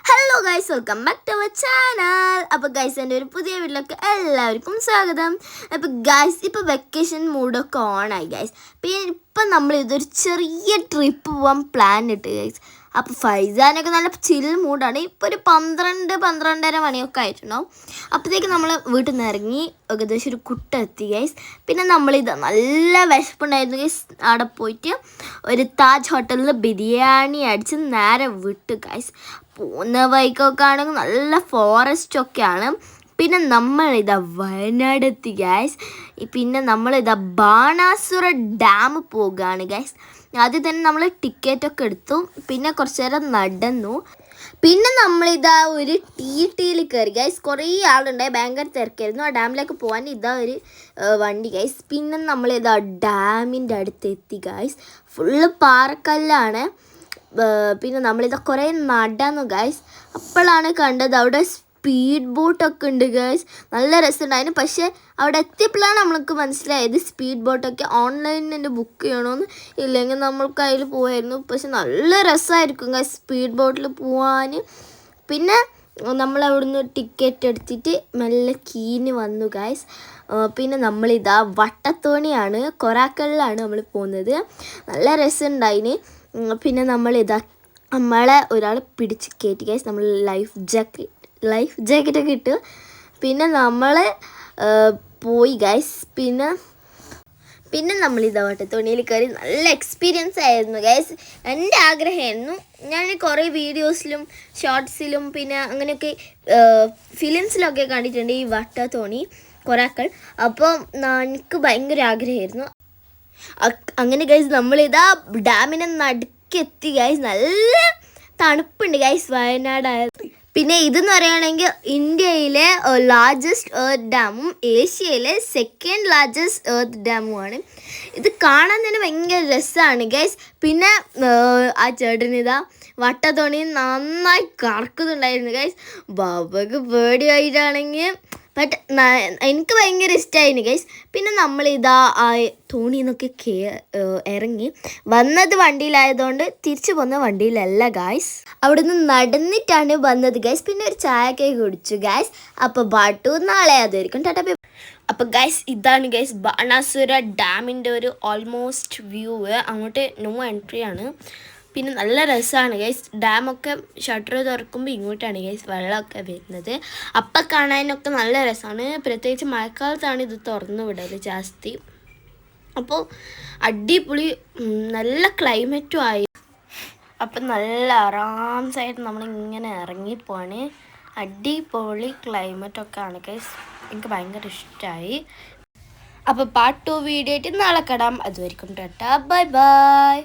Hello guys, welcome back to our channel. അപ്പോൾ guys, എൻ്റെ ഒരു പുതിയ വീട്ടിലേക്ക് എല്ലാവർക്കും സ്വാഗതം. അപ്പോൾ ഗൈസ്, ഇപ്പോൾ വെക്കേഷൻ മൂഡൊക്കെ ഓണായി ഗൈസ്. പിന്നെ ഇപ്പം നമ്മൾ ഇതൊരു ചെറിയ ട്രിപ്പ് പോകാൻ പ്ലാൻ ഇട്ട് ഗൈസ്. അപ്പോൾ ഫൈസാനൊക്കെ നല്ല ചിൽ മൂഡാണ്. ഇപ്പോൾ ഒരു 12-12:30 മണിയൊക്കെ ആയിട്ടുണ്ടാവും. അപ്പോഴത്തേക്ക് നമ്മൾ വീട്ടിൽ നിന്ന് ഇറങ്ങി ഏകദേശം ഒരു കുട്ടെത്തി ഗൈസ്. പിന്നെ നമ്മളിത് നല്ല വിശപ്പുണ്ടായിരുന്നു ഗൈസ്. അവിടെ പോയിട്ട് ഒരു താജ് ഹോട്ടലിൽ ബിരിയാണി അടിച്ച് നേരെ വിട്ടു ഗൈസ്. പോകുന്ന വഴിക്കൊക്കെ ആണെങ്കിൽ നല്ല ഫോറസ്റ്റൊക്കെയാണ്. പിന്നെ നമ്മളിതാ വയനാട് എത്തി ഗൈസ്. പിന്നെ നമ്മളിതാ ബാണാസുര ഡാം പോകുകയാണ് ഗൈസ്. ആദ്യം തന്നെ നമ്മൾ ടിക്കറ്റൊക്കെ എടുത്തു. പിന്നെ കുറച്ച് നേരം നടന്നു. പിന്നെ നമ്മളിതാ ഒരു ടിയിൽ കയറി ഗൈസ്. കുറേ ആളുണ്ടായി, ഭയങ്കര തിരക്കായിരുന്നു. ആ ഡാമിലേക്ക് പോകാൻ ഇതാ ഒരു വണ്ടി ഗൈസ്. പിന്നെ നമ്മളിതാ ഡാമിൻ്റെ അടുത്ത് എത്തി ഗൈസ്. ഫുള്ള് പാറക്കല്ലാണ്. പിന്നെ നമ്മളിതാ കുറേ നടന്നു ഗൈസ്. അപ്പോഴാണ് കണ്ടത് അവിടെ സ്പീഡ് ബോട്ടൊക്കെ ഉണ്ട് ഗൈസ്. നല്ല രസമുണ്ടായിരുന്നു. പക്ഷേ അവിടെ എത്തിയപ്പോഴാണ് നമ്മൾക്ക് മനസ്സിലായത് സ്പീഡ് ബോട്ടൊക്കെ ഓൺലൈനിൽ തന്നെ ബുക്ക് ചെയ്യണമെന്ന്. ഇല്ലെങ്കിൽ നമ്മൾക്ക് അതിൽ പോകായിരുന്നു. പക്ഷെ നല്ല രസമായിരിക്കും ഗൈസ് സ്പീഡ് ബോട്ടിൽ പോകാൻ. പിന്നെ നമ്മളവിടുന്ന് ടിക്കറ്റ് എടുത്തിട്ട് മെല്ലെ കീഞ്ഞ് വന്നു ഗൈസ്. പിന്നെ നമ്മളിതാ വട്ടത്തോണിയാണ്, കൊറാക്കലിലാണ് നമ്മൾ പോകുന്നത്. നല്ല രസമുണ്ടായിന്. പിന്നെ നമ്മളിതാ നമ്മളെ ഒരാൾ പിടിച്ച് കയറ്റി ഗൈസ്. നമ്മൾ ലൈഫ് ജാക്കറ്റൊക്കെ ഇട്ടു. പിന്നെ നമ്മൾ പോയി ഗൈസ്. പിന്നെ നമ്മളിതാ വട്ടത്തോണിയിൽ കയറി. നല്ല എക്സ്പീരിയൻസ് ആയിരുന്നു ഗൈസ്. എൻ്റെ ആഗ്രഹമായിരുന്നു. ഞാൻ കുറേ വീഡിയോസിലും ഷോർട്സിലും പിന്നെ അങ്ങനെയൊക്കെ ഫിലിംസിലൊക്കെ കണ്ടിട്ടുണ്ട് ഈ വട്ടത്തോണി കൊറാക്കൽ. അപ്പോൾ എനിക്ക് ഭയങ്കര ആഗ്രഹമായിരുന്നു. അങ്ങനെ ഗൈസ് നമ്മളിതാ ഡാമിനെ നടുക്കെത്തി ഗൈസ്. നല്ല തണുപ്പുണ്ട് ഗൈസ് വയനാടായത്. പിന്നെ ഇതെന്ന് പറയുകയാണെങ്കിൽ ഇന്ത്യയിലെ ലാർജസ്റ്റ് എർത്ത് ഡാമും ഏഷ്യയിലെ സെക്കൻഡ് ലാർജസ്റ്റ് എർത്ത് ഡാമുമാണ്. ഇത് കാണാൻ തന്നെ ഭയങ്കര രസമാണ് ഗൈസ്. പിന്നെ ആ ചേട്ടനിതാ വട്ടത്തോണി നന്നായി കറക്കുന്നുണ്ടായിരുന്നു ഗൈസ്. ബാബയ്ക്ക് പേടിയായിട്ടാണെങ്കിൽ ബട്ട് എനിക്ക് ഭയങ്കര ഇഷ്ടമായിരുന്നു ഗൈസ്. പിന്നെ നമ്മളിതാ ആ തോണിയിൽ നിന്നൊക്കെ ഇറങ്ങി വന്നത് വണ്ടിയിലായതുകൊണ്ട് തിരിച്ചു പോകുന്ന വണ്ടിയിലല്ല ഗൈസ്. അവിടുന്ന് നടന്നിട്ടാണ് വന്നത് ഗൈസ്. പിന്നെ ഒരു ചായയൊക്കെ കുടിച്ചു ഗൈസ്. അപ്പോൾ ബാട്ടു നാളെ അതായിരിക്കും ടാറ്റ. അപ്പോൾ ഗൈസ്, ഇതാണ് ഗൈസ് ബാണാസുര ഡാമിൻ്റെ ഒരു ഓൾമോസ്റ്റ് വ്യൂ. അങ്ങോട്ട് നോ എൻട്രി ആണ്. പിന്നെ നല്ല രസമാണ് ഗൈസ്. ഡാമൊക്കെ ഷട്ടർ തുറക്കുമ്പോൾ ഇങ്ങോട്ടാണ് ഗൈസ് വെള്ളമൊക്കെ വരുന്നത്. അപ്പം കാണാനൊക്കെ നല്ല രസമാണ്. പ്രത്യേകിച്ച് മഴക്കാലത്താണ് ഇത് തുറന്നു വിടല് ജാസ്തി. അപ്പോൾ അടിപൊളി നല്ല ക്ലൈമറ്റും ആയി. അപ്പം നല്ല ആറാംസായിട്ട് നമ്മളിങ്ങനെ ഇറങ്ങിപ്പോവാണ്. അടിപൊളി ക്ലൈമറ്റൊക്കെ ആണ് ഗൈസ്. എനിക്ക് ഭയങ്കര ഇഷ്ടമായി. അപ്പോൾ പാർട്ട് 2 വീഡിയോ ആയിട്ട് നാളെ കടാം. അതുവരെയും ടാറ്റ, ബൈ ബൈ.